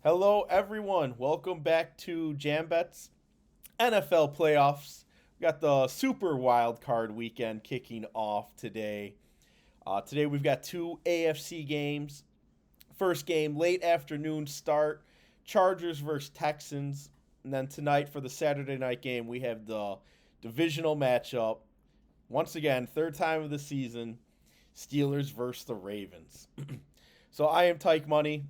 Hello, everyone. Welcome back to JamBets NFL playoffs. We got the Super Wild Card weekend kicking off today. Today we've got two AFC games. First game, late afternoon start, Chargers versus Texans. And then tonight for the Saturday night game, we have the divisional matchup. Once again, third time of the season, Steelers versus the Ravens. So I am Tyke Money,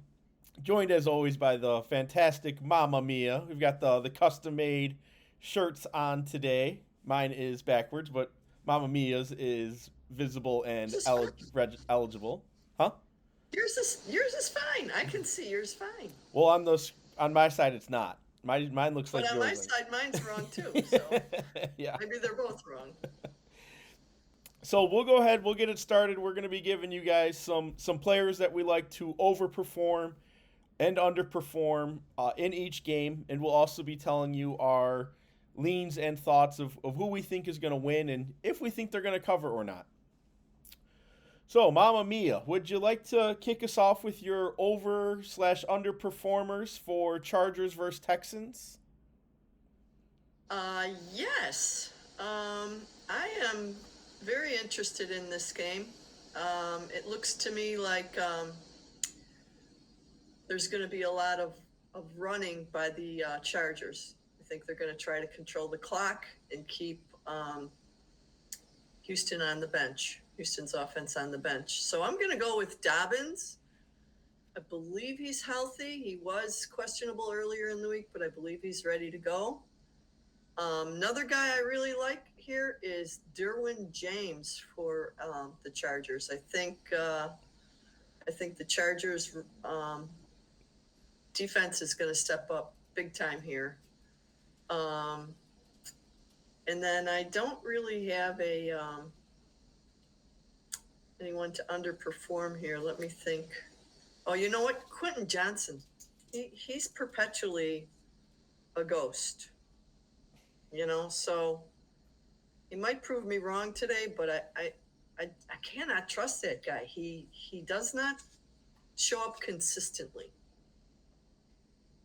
joined as always by the fantastic Momma Mia. We've got the custom made shirts on today. Mine is backwards, but Mamma Mia's is visible and Yours is fine. eligible. Huh? Yours is fine. I can see yours fine. Well, on my side, it's not. Mine looks But like on my yours. side, mine's wrong too. So Yeah. maybe they're both wrong. So we'll go ahead. We'll get it started. We're going to be giving you guys some players that we like to overperform and underperform in each game, and we'll also be telling you our leans and thoughts of who we think is going to win and if we think they're going to cover or not. So, Mama Mia, would you like to kick us off with your over slash underperformers for Chargers versus Texans? Yes. I am very interested in this game. It looks to me like there's going to be a lot of running by the Chargers. I think they're going to try to control the clock and keep Houston on the bench, Houston's offense on the bench. So I'm going to go with Dobbins. I believe he's healthy. He was questionable earlier in the week, but I believe he's ready to go. Another guy I really like here is Derwin James for the Chargers. I think the Chargers defense is going to step up big time here. And then I don't really have anyone to underperform here. Let me think. Oh, you know what? Quentin Johnson. He's perpetually a ghost. So he might prove me wrong today, but I cannot trust that guy. He does not show up consistently.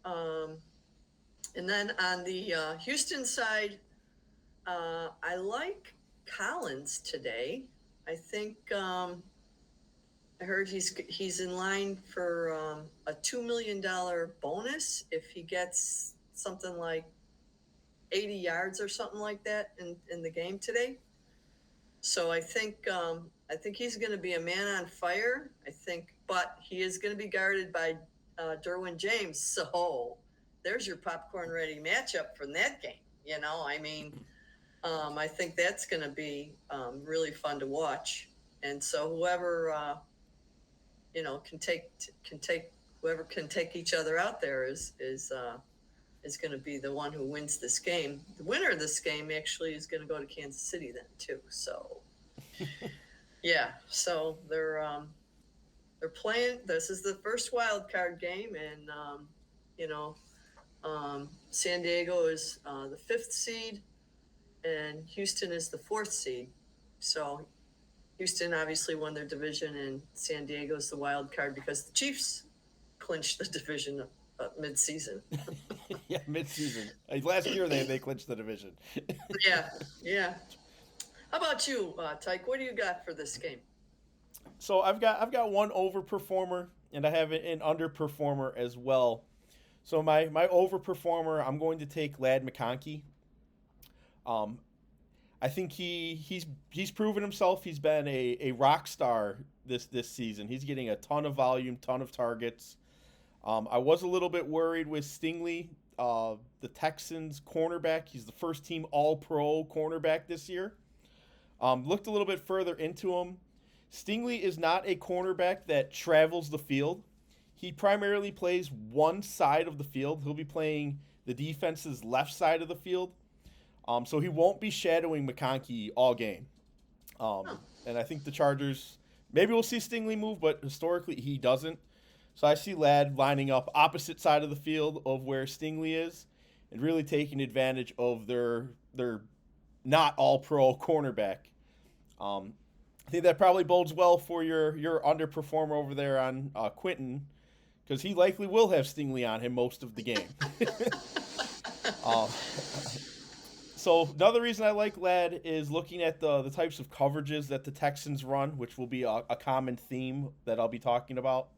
And then on the Houston side, I like Collins today. I think I heard he's in line for a $2 million bonus if he gets something like 80 yards or something like that in the game today. So I think he's going to be a man on fire. But he is going to be guarded by Derwin James. So there's your popcorn ready matchup from that game. I think that's going to be really fun to watch. And so whoever can take whoever can take each other out there is going to be the one who wins this game. The winner of this game actually is going to go to Kansas City then too. So yeah, so they're playing. This is the first wild card game, and San Diego is the 5th seed, and Houston is the 4th seed. So Houston obviously won their division, and San Diego is the wild card because the Chiefs clinched the division mid-season. Yeah, mid-season. Last year they clinched the division. Yeah. How about you, Tyke? What do you got for this game? So I've got one overperformer and I have an underperformer as well. So my overperformer, I'm going to take Lad McConkey. Um, I think he's proven himself. He's been a rock star this season. He's getting a ton of volume, ton of targets. I was a little bit worried with Stingley, the Texans cornerback. He's the first team All Pro cornerback this year. Looked a little bit further into him. Stingley is not a cornerback that travels the field. He primarily plays one side of the field. He'll be playing the defense's left side of the field. So he won't be shadowing McConkey all game. And I think the Chargers, maybe we'll see Stingley move, but historically he doesn't. So I see Ladd lining up opposite side of the field of where Stingley is and really taking advantage of their not all pro cornerback. I think that probably bodes well for your underperformer over there on Quentin because he likely will have Stingley on him most of the game. uh, so another reason I like Ladd is looking at the types of coverages that the Texans run, which will be a common theme that I'll be talking about.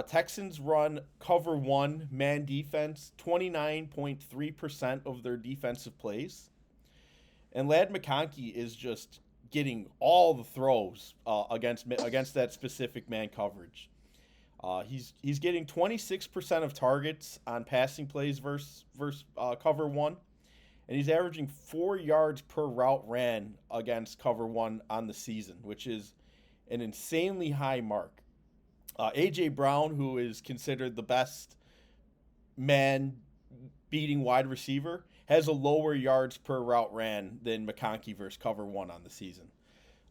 Texans run cover one man defense 29.3% of their defensive plays. And Ladd McConkey is just getting all the throws against that specific man coverage. He's getting 26% of targets on passing plays versus cover one, and he's averaging 4 yards per route ran against cover one on the season, which is an insanely high mark. A.J. Brown, who is considered the best man-beating wide receiver, has a lower yards per route ran than McConkey versus cover one on the season.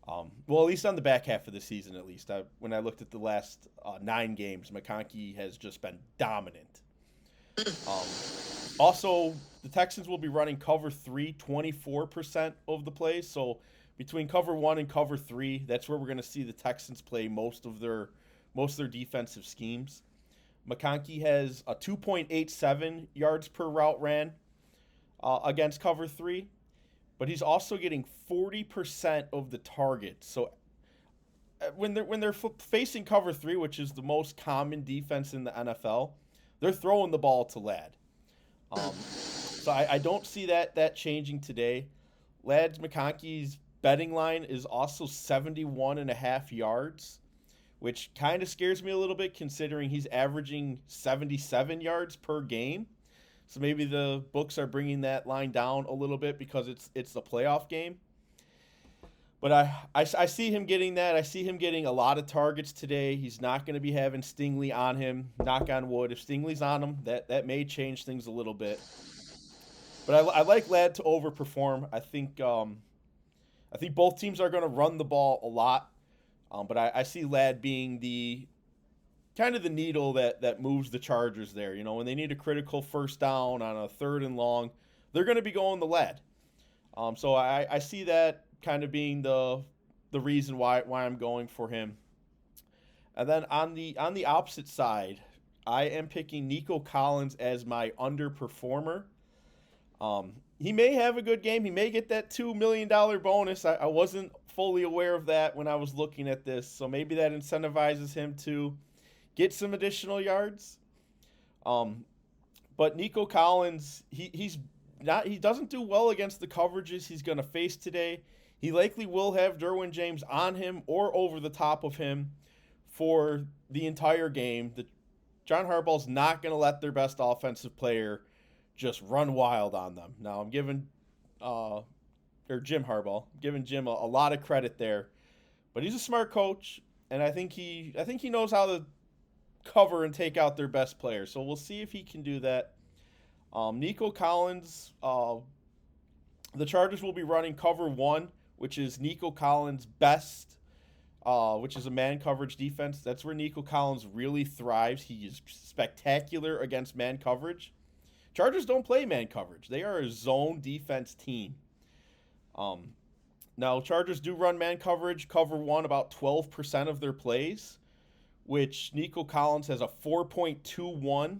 Well, at least on the back half of the season, at least. When I looked at the last 9 games, McConkey has just been dominant. Also, the Texans will be running cover 3 24% of the plays. So between cover 1 and cover 3, that's where we're going to see the Texans play most of their defensive schemes. McConkey has a 2.87 yards per route ran against cover 3, but he's also getting 40% of the targets. So when they're facing cover 3, which is the most common defense in the NFL, they're throwing the ball to Ladd. So I don't see that changing today. Ladd McConkey's betting line is also 71.5 yards, which kind of scares me a little bit considering he's averaging 77 yards per game. So maybe the books are bringing that line down a little bit because it's the playoff game. But I see him getting that. I see him getting a lot of targets today. He's not going to be having Stingley on him, knock on wood. If Stingley's on him, that may change things a little bit. But I like Ladd to overperform. I think both teams are going to run the ball a lot. But I see Ladd being the kind of the needle that moves the Chargers there. You know, when they need a critical first down on a 3rd and long, they're going to be going to Ladd. So I see that kind of being the reason why I'm going for him. And then on the opposite side, I am picking Nico Collins as my underperformer. He may have a good game. He may get that $2 million bonus. I wasn't fully aware of that when I was looking at this, so maybe that incentivizes him to get some additional yards. But Nico Collins, he doesn't do well against the coverages he's going to face today. He likely will have Derwin James on him or over the top of him for the entire game. John Harbaugh's not going to let their best offensive player just run wild on them. Now, I'm giving Jim Harbaugh, giving Jim a lot of credit there, but he's a smart coach, and I think he knows how to cover and take out their best player. So we'll see if he can do that. Nico Collins, the Chargers will be running cover 1, which is Nico Collins' best, which is a man coverage defense. That's where Nico Collins really thrives. He is spectacular against man coverage. Chargers don't play man coverage. They are a zone defense team. Now, Chargers do run man coverage, cover 1, about 12% of their plays, which Nico Collins has a 4.21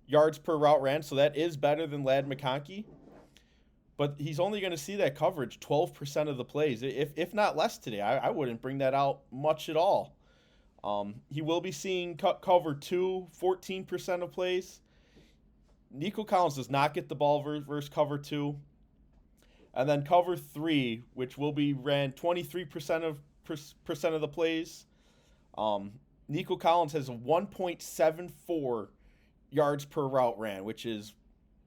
yards per route ran, so that is better than Ladd McConkey. But he's only going to see that coverage 12% of the plays, if not less today. I wouldn't bring that out much at all. He will be seeing cover 2, 14% of plays. Nico Collins does not get the ball versus cover 2. And then cover 3, which will be ran 23% of the plays. Nico Collins has a 1.74 yards per route ran, which is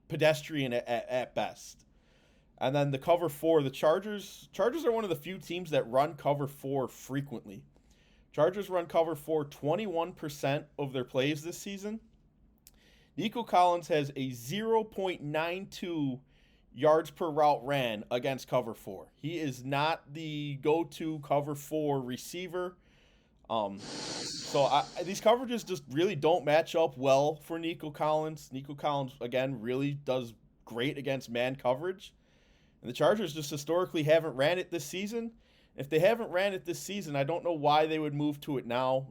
pedestrian at best. And then the cover 4, the Chargers are one of the few teams that run cover 4 frequently. Chargers run cover 4 21% of their plays this season. Nico Collins has a 0.92 yards per route ran against cover 4. He is not the go-to cover 4 receiver. So these coverages just really don't match up well for Nico Collins. Nico Collins, again, really does great against man coverage. And the Chargers just historically haven't ran it this season. If they haven't ran it this season, I don't know why they would move to it now.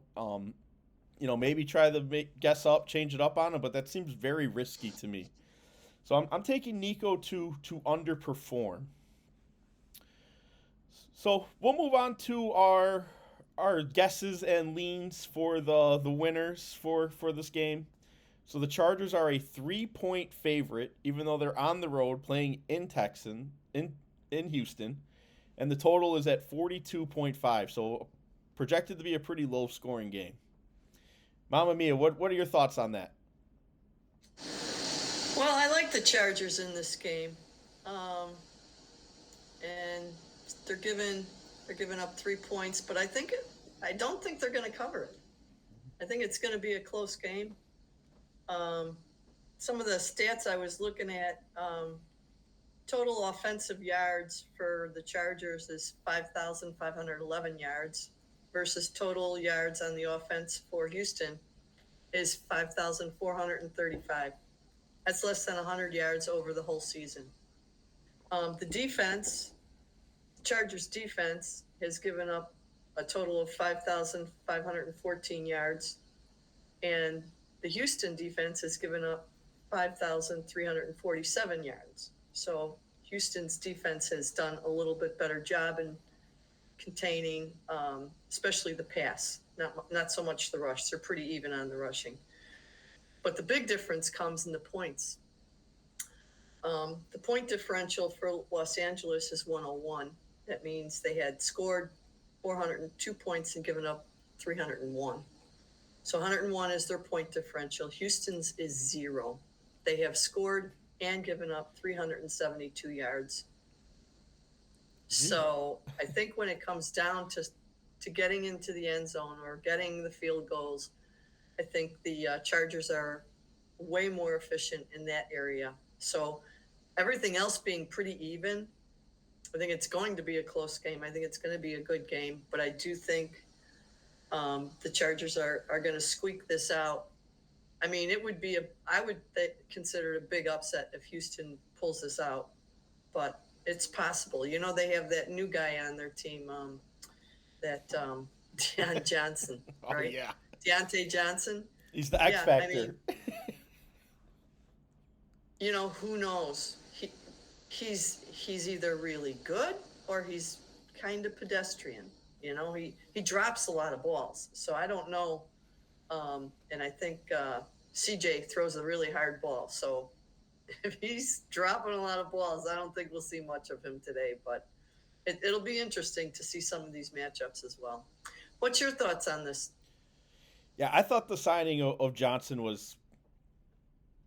maybe try to guess up, change it up on him, but that seems very risky to me. So I'm taking Nico to underperform. So we'll move on to our guesses and leans for the winners for this game. So the Chargers are a 3-point favorite, even though they're on the road playing in Houston, and the total is at 42.5. So projected to be a pretty low scoring game. Mamma Mia, what are your thoughts on that? Well, I like the Chargers in this game, and they're giving up 3 points, but I don't think they're going to cover it. I think it's going to be a close game. Some of the stats I was looking at, total offensive yards for the Chargers is 5,511 yards versus total yards on the offense for Houston is 5,435. That's less than 100 yards over the whole season. The Chargers defense has given up a total of 5,514 yards, and the Houston defense has given up 5,347 yards. So Houston's defense has done a little bit better job in containing, especially the pass, not so much the rush. They're pretty even on the rushing. But the big difference comes in the points. The point differential for Los Angeles is 101. That means they had scored 402 points and given up 301. So 101 is their point differential. Houston's is 0. They have scored and given up 372 yards. So I think when it comes down to getting into the end zone or getting the field goals, I think the Chargers are way more efficient in that area. So everything else being pretty even, I think it's going to be a close game. I think it's going to be a good game, but I do think the Chargers are going to squeak this out. I mean, I would consider it a big upset if Houston pulls this out, but it's possible. They have that new guy on their team, Deion Johnson, right? Oh yeah, Deontay Johnson. He's the X factor. Who knows? He's either really good or he's kind of pedestrian. He drops a lot of balls, so I don't know. And I think CJ throws a really hard ball. So if he's dropping a lot of balls, I don't think we'll see much of him today. But it'll be interesting to see some of these matchups as well. What's your thoughts on this? Yeah, I thought the signing of Johnson was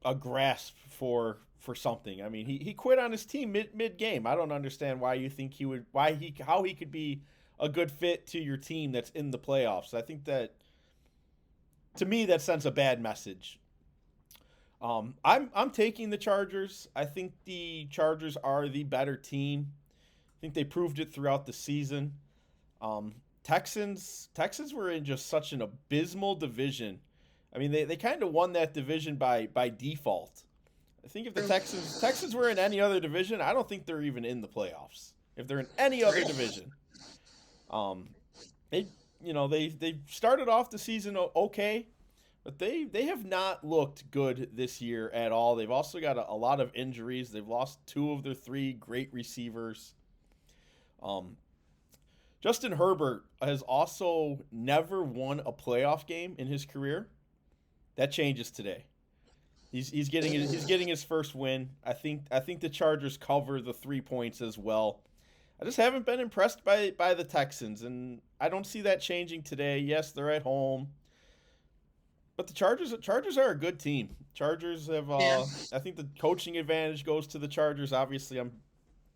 a grasp for something. I mean, he quit on his team mid game. I don't understand why you think how he could be a good fit to your team that's in the playoffs. I think that, to me, that sends a bad message. I'm taking the Chargers. I think the Chargers are the better team. I think they proved it throughout the season. Texans were in just such an abysmal division. I mean, they kind of won that division by default. I think if the Texans were in any other division, I don't think they're even in the playoffs. If they're in any other division, they started off the season okay, but they have not looked good this year at all. They've also got a lot of injuries. They've lost 2 of their 3 great receivers. Justin Herbert has also never won a playoff game in his career. That changes today. He's getting his first win. I think the Chargers cover the 3 points as well. I just haven't been impressed by the Texans, and I don't see that changing today. Yes, they're at home, but the Chargers are a good team. Chargers have I think the coaching advantage goes to the Chargers. Obviously, I'm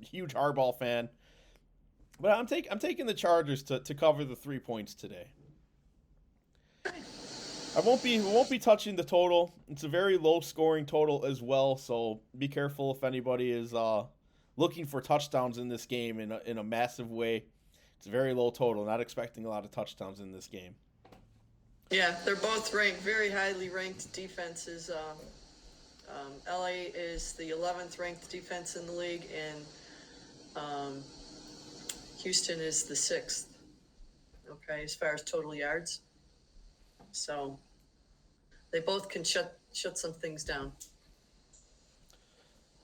a huge Harbaugh fan, but I'm taking the Chargers to cover the 3 points today. I won't be touching the total. It's a very low scoring total as well, so be careful if anybody is looking for touchdowns in this game in a massive way. It's a very low total. Not expecting a lot of touchdowns in this game. Yeah, they're both ranked, very highly ranked defenses. LA is the 11th ranked defense in the league, and Houston is the 6th. Okay, as far as total yards. So They both can shut some things down.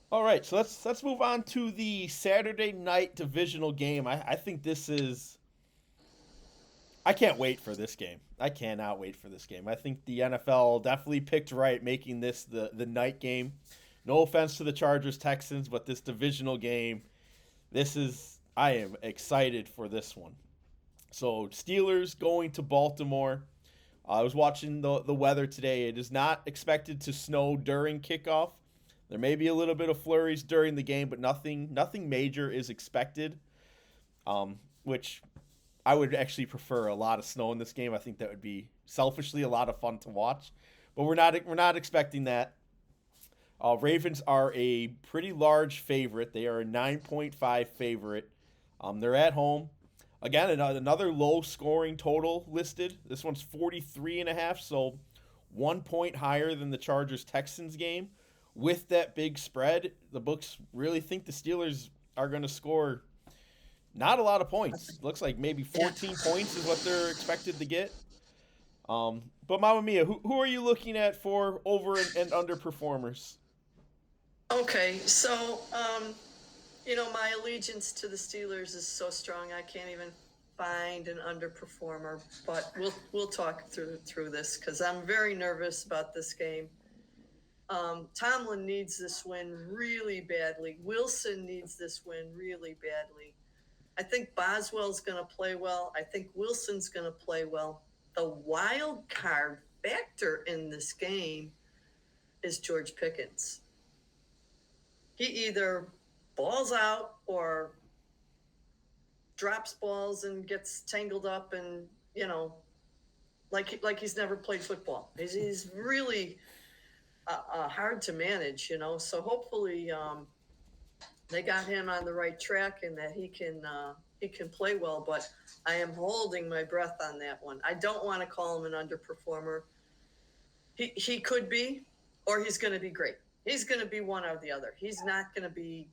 All right, so let's move on to the Saturday night divisional game. I think this is. I can't wait for this game. I cannot wait for this game. I think the NFL definitely picked right making this the night game. No offense to the Chargers Texans, but this divisional game, this is I am excited for this one. So Steelers going to Baltimore. I was watching the weather today. It is not expected to snow during kickoff. There may be a little bit of flurries during the game, but nothing major is expected. Which I would actually prefer a lot of snow in this game. I think that would be selfishly a lot of fun to watch, but we're not expecting that. Ravens are a pretty large favorite. They are a 9.5 favorite. They're at home. Again, another low scoring total listed. This one's 43.5, so 1 point higher than the Chargers Texans game. With that big spread, the books really think the Steelers are going to score not a lot of points. Looks like maybe 14 points is what they're expected to get. But Mamma Mia, who are you looking at for over and underperformers? Okay, so my allegiance to the Steelers is so strong I can't even find an underperformer. But we'll talk through this because I'm very nervous about this game. Tomlin needs this win really badly. Wilson needs this win really badly. I think Boswell's going to play well. I think Wilson's going to play well. The wild card factor in this game is George Pickens. He either balls out or drops balls and gets tangled up and, like he's never played football. He's really hard to manage, So hopefully they got him on the right track and that he can play well. But I am holding my breath on that one. I don't want to call him an underperformer. He could be, or he's going to be great. He's going to be one or the other. He's not going to be,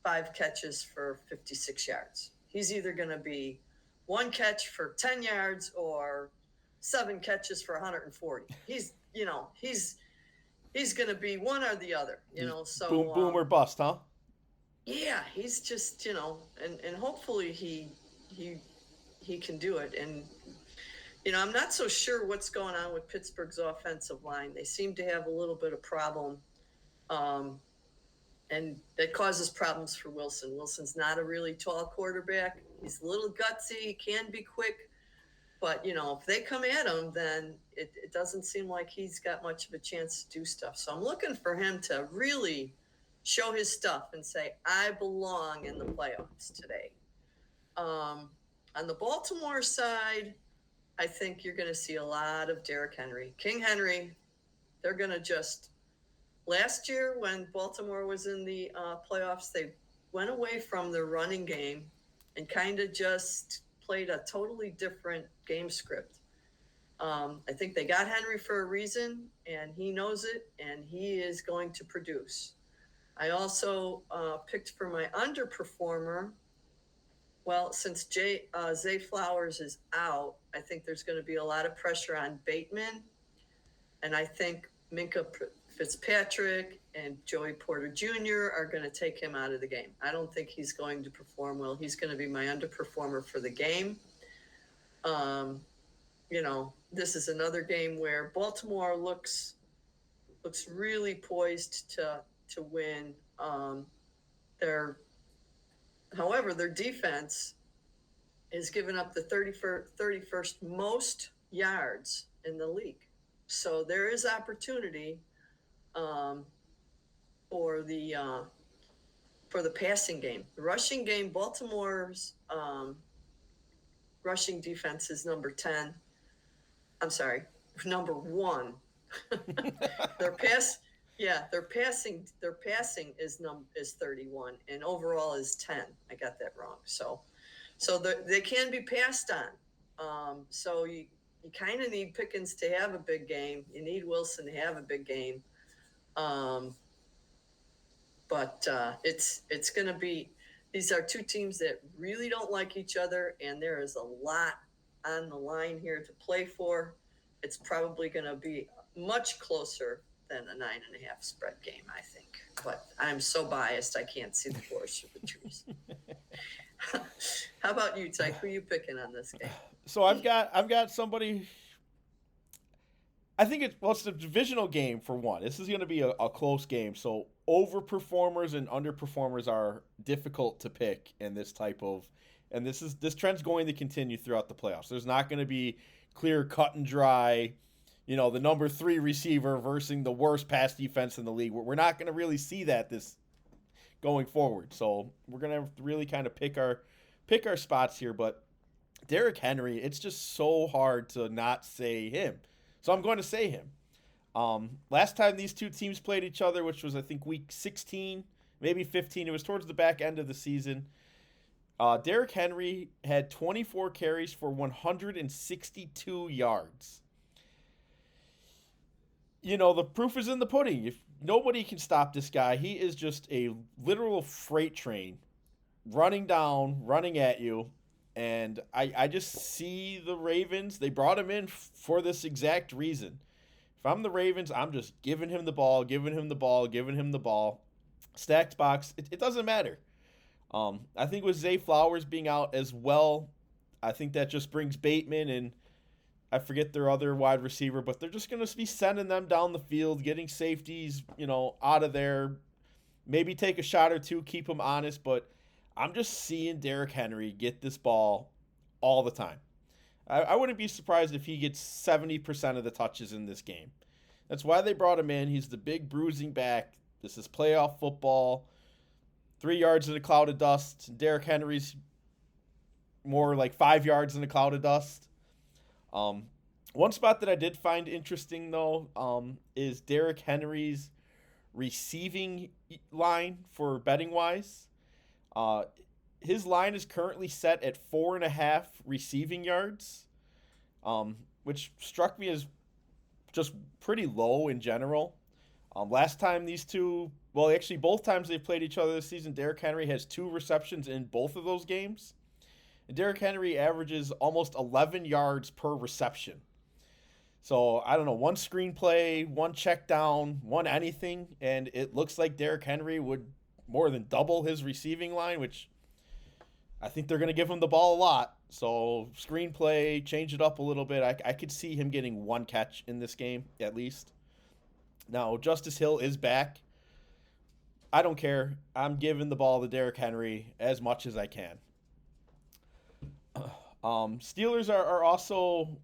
5 catches for 56 yards. He's either going to be 1 catch for 10 yards or 7 catches for 140. He's going to be one or the other, So Boom or bust, huh? Yeah, he's just, and hopefully he can do it. And I'm not so sure what's going on with Pittsburgh's offensive line. They seem to have a little bit of problem, and that causes problems for Wilson. Wilson's not a really tall quarterback. He's a little gutsy. He can be quick. But, if they come at him, then it doesn't seem like he's got much of a chance to do stuff. So I'm looking for him to really show his stuff and say, I belong in the playoffs today. On the Baltimore side, I think you're going to see a lot of Derrick Henry. King Henry, they're going to just – last year when Baltimore was in the playoffs, they went away from their running game and kind of just played a totally different game script. I think they got Henry for a reason, and he knows it, and he is going to produce. I also picked for my underperformer. Well, since Zay Flowers is out, I think there's going to be a lot of pressure on Bateman. And I think Minka Fitzpatrick and Joey Porter Jr. are going to take him out of the game. I don't think he's going to perform well. He's going to be my underperformer for the game. This is another game where Baltimore looks really poised to win. However, their defense has given up the 31st most yards in the league. So there is opportunity for the passing game. The rushing game, Baltimore's rushing defense is number 10. I'm sorry, number 1. Their passing is 31 and overall is 10. I got that wrong. So they can be passed on. So you kind of need Pickens to have a big game. You need Wilson to have a big game. But it's going to be, these are two teams that really don't like each other, and there is a lot on the line here to play for. it's probably going to be much closer than a 9.5 spread game, I think. But I'm so biased, I can't see the forest for the trees. How about you, Tyke? Who are you picking on this game? So I've got somebody. I think it's a divisional game for one. This is going to be a close game. So overperformers and underperformers are difficult to pick in this type of, and this trend's going to continue throughout the playoffs. There's not going to be clear cut and dry, the number 3 receiver versus the worst pass defense in the league. We're not going to really see that this going forward. So we're going to have to really kind of pick our spots here. But Derrick Henry, it's just so hard to not say him. So I'm going to say him. Last time these two teams played each other, which was I think week 16, maybe 15, it was towards the back end of the season. Derrick Henry had 24 carries for 162 yards. The proof is in the pudding. If nobody can stop this guy, he is just a literal freight train running down, running at you. And I just see the Ravens. They brought him in for this exact reason. If I'm the Ravens, I'm just giving him the ball, giving him the ball, giving him the ball. Stacked box, it doesn't matter. I think with Zay Flowers being out as well, I think that just brings Bateman and I forget their other wide receiver, but they're just going to be sending them down the field, getting safeties, out of there. Maybe take a shot or two, keep them honest, but I'm just seeing Derrick Henry get this ball all the time. I wouldn't be surprised if he gets 70% of the touches in this game. That's why they brought him in. He's the big bruising back. This is playoff football. 3 yards in a cloud of dust. Derrick Henry's more like 5 yards in a cloud of dust. One spot that I did find interesting, though, is Derrick Henry's receiving line for betting-wise. His line is currently set at 4.5 receiving yards, which struck me as just pretty low in general. Last time these two, well, actually both times they've played each other this season, Derrick Henry has 2 receptions in both of those games. And Derrick Henry averages almost 11 yards per reception. So, I don't know, one screenplay, one check down, one anything, and it looks like Derrick Henry would more than double his receiving line, which I think they're going to give him the ball a lot. So, screenplay, change it up a little bit. I could see him getting one catch in this game, at least. Now, Justice Hill is back. I don't care. I'm giving the ball to Derrick Henry as much as I can. Steelers are also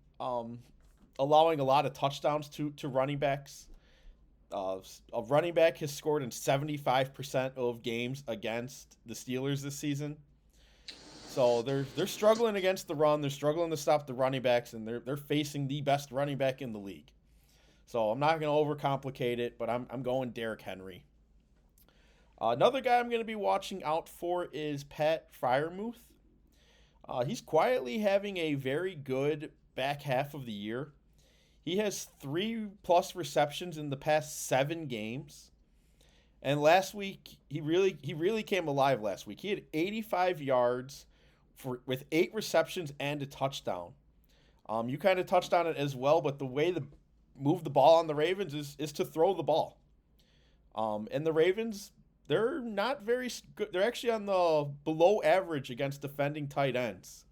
allowing a lot of touchdowns to running backs. A running back has scored in 75% of games against the Steelers this season. So they're struggling against the run. They're struggling to stop the running backs, and they're facing the best running back in the league. So I'm not going to overcomplicate it, but I'm going Derrick Henry. Another guy I'm going to be watching out for is Pat Freiermuth. He's quietly having a very good back half of the year. He has 3+ receptions in the past 7 games. And last week, he really came alive last week. He had 85 yards with 8 receptions and a touchdown. You kind of touched on it as well, but the way to move the ball on the Ravens is to throw the ball. And the Ravens, they're not very good. They're actually on the below average against defending tight ends.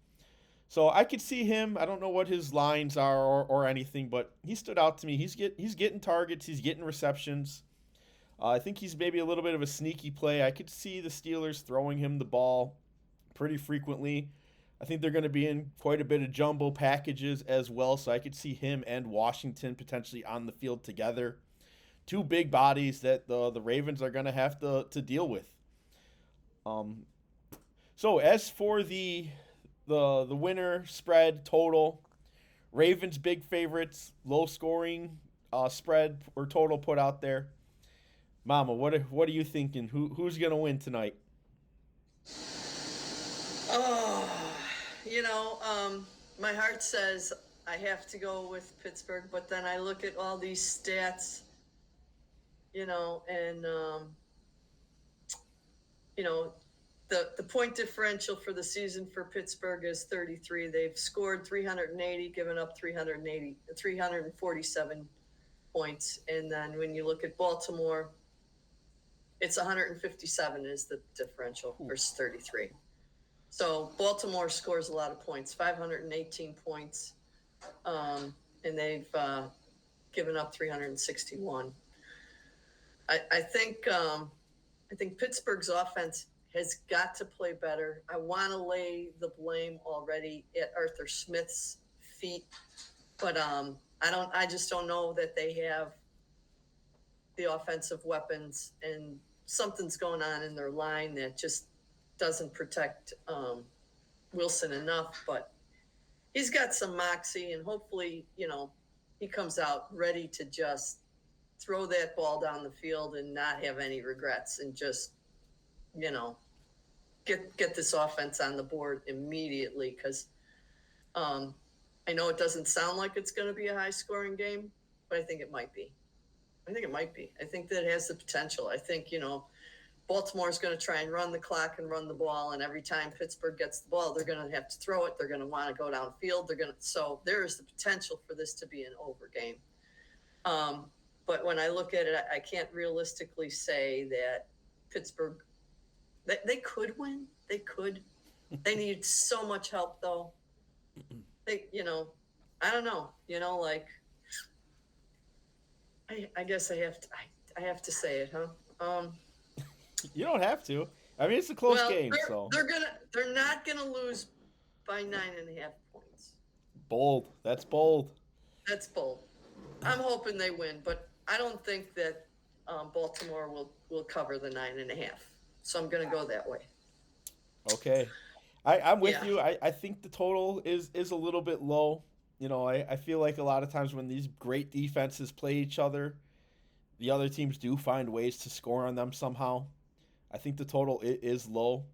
So I could see him. I don't know what his lines are or anything, but he stood out to me. He's getting targets. He's getting receptions. I think he's maybe a little bit of a sneaky play. I could see the Steelers throwing him the ball pretty frequently. I think they're going to be in quite a bit of jumbo packages as well, so I could see him and Washington potentially on the field together. 2 big bodies that the Ravens are going to have to deal with. So as for the winner spread total, Ravens big favorites, low scoring spread or total put out there. Mama, what are you thinking? Who's going to win tonight? Oh, my heart says I have to go with Pittsburgh, but then I look at all these stats, and the point differential for the season for Pittsburgh is 33. They've scored 380, given up 347 points. And then when you look at Baltimore, it's 157 is the differential versus 33. So Baltimore scores a lot of points, 518 points, and they've given up 361. I think Pittsburgh's offense has got to play better. I want to lay the blame already at Arthur Smith's feet, but I just don't know that they have the offensive weapons, and something's going on in their line that just doesn't protect Wilson enough. But he's got some moxie, and hopefully, he comes out ready to just throw that ball down the field and not have any regrets, and just, get this offense on the board immediately. Because I know it doesn't sound like it's going to be a high-scoring game, but I think it might be. I think that it has the potential. I think, Baltimore's going to try and run the clock and run the ball, and every time Pittsburgh gets the ball, they're going to have to throw it. They're going to want to go downfield. So there is the potential for this to be an over game. But when I look at it, I can't realistically say that Pittsburgh, they could win. They could. They need so much help, though. I don't know. I guess I have to say it, huh? You don't have to. I mean, it's a close game, so they're not gonna lose by 9.5 points. Bold. That's bold. That's bold. I'm hoping they win, but I don't think that Baltimore will cover the 9.5. So I'm gonna go that way. Okay, I'm with you. I think the total is a little bit low. I feel like a lot of times when these great defenses play each other, the other teams do find ways to score on them somehow. I think the total is low.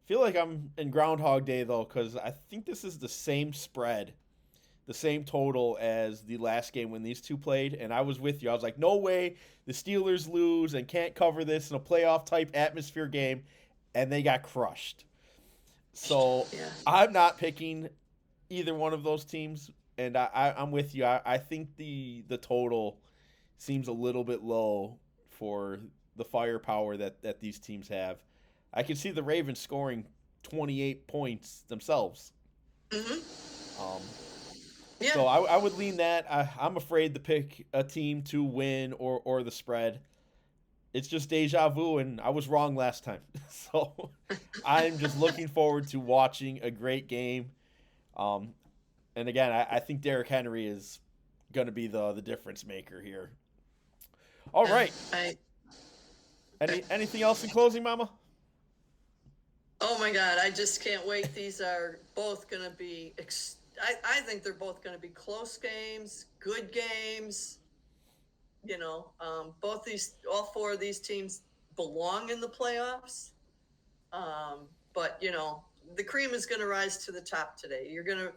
I feel like I'm in Groundhog Day, though, because I think this is the same spread, the same total as the last game when these two played, and I was with you. I was like, no way, the Steelers lose and can't cover this in a playoff-type atmosphere game, and they got crushed. So I'm not picking either one of those teams, and I'm with you. I think the total seems a little bit low for the firepower that these teams have. I can see the Ravens scoring 28 points themselves. Mm-hmm. So I would lean that. I'm afraid to pick a team to win or the spread. It's just deja vu, and I was wrong last time. So I'm just looking forward to watching a great game. And again, I think Derrick Henry is going to be the difference maker here. All right. Anything else in closing, Mama? Oh my God, I just can't wait. These are both going to be, I think they're both going to be close games, good games. All four of these teams belong in the playoffs. But, the cream is going to rise to the top today. You're going to,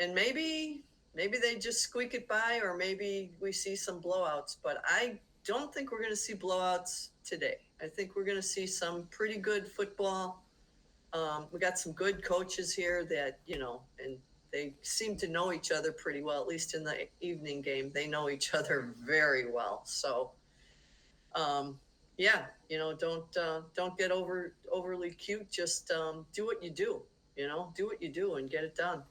and maybe they just squeak it by, or maybe we see some blowouts, but I don't think we're going to see blowouts today. I think we're going to see some pretty good football. We got some good coaches here that, and they seem to know each other pretty well, at least in the evening game. They know each other very well. So, don't get overly cute. Just do what you do, do what you do and get it done.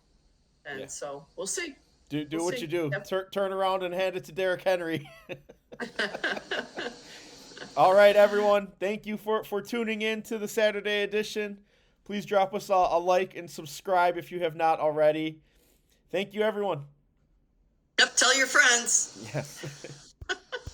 And so we'll see. Do what you do. Yep. Turn around and hand it to Derrick Henry. All right, everyone. Thank you for tuning in to the Saturday edition. Please drop us a like and subscribe if you have not already. Thank you, everyone. Yep, tell your friends. Yes.